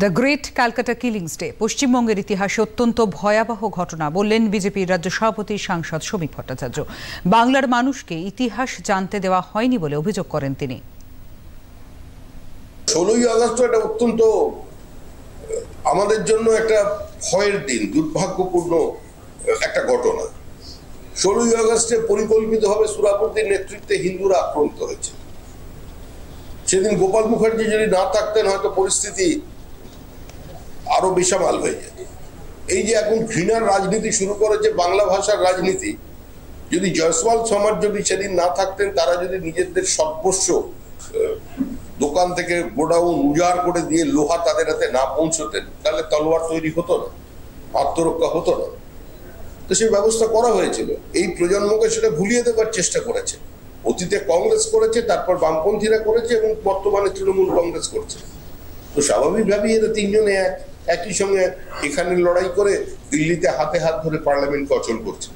The great Calcutta killings day পশ্চিমবঙ্গের ইতিহাসে অত্যন্ত ভয়াবহ ঘটনা বললেন বিজেপির রাজ্য সভাপতি সাংসদ শ্রমিক ভট্টাচার্য। বাংলার মানুষকে ইতিহাস জানতে দেওয়া হয়নি বলে অভিযোগ করেন তিনি। 16ই আগস্ট এটা অত্যন্ত আমাদের জন্য একটা ভয়ের দিন, দুর্ভাগ্যপূর্ণ একটা ঘটনা। 16ই আগস্টে পরিকল্পিতভাবে সুরাপতির নেতৃত্বে হিন্দুরা আক্রান্ত হয়েছে। সেদিন গোপাল মুখার্জি যদি না থাকতেন হয়তো পরিস্থিতি আরো বেসামাল হয়ে যেত। এই যে এখন ঘৃণার রাজনীতি শুরু করেছে, বাংলা ভাষার রাজনীতি, যদি জয়সওয়াল সমাজ যদি সেদিন না থাকতেন, তারা যদি নিজেদের সর্বস্ব দোকান থেকে গোডাউন উজাড় করে দিয়ে লোহা তাদের হাতে না পৌঁছতেন, তাহলে তলোয়ার তৈরি হতো না, আত্মরক্ষা হতো না। তো সেই ব্যবস্থা করা হয়েছিল। এই প্রজন্মকে সেটা ভুলিয়ে দেবার চেষ্টা করেছে। অতীতে কংগ্রেস করেছে, তারপর বামপন্থীরা করেছে এবং বর্তমানে তৃণমূল কংগ্রেস করছে। তো স্বাভাবিকভাবেই এরা তিনজনে একই সঙ্গে এখানে লড়াই করে দিল্লিতে হাতে হাত ধরে পার্লামেন্টকে অচল করছে।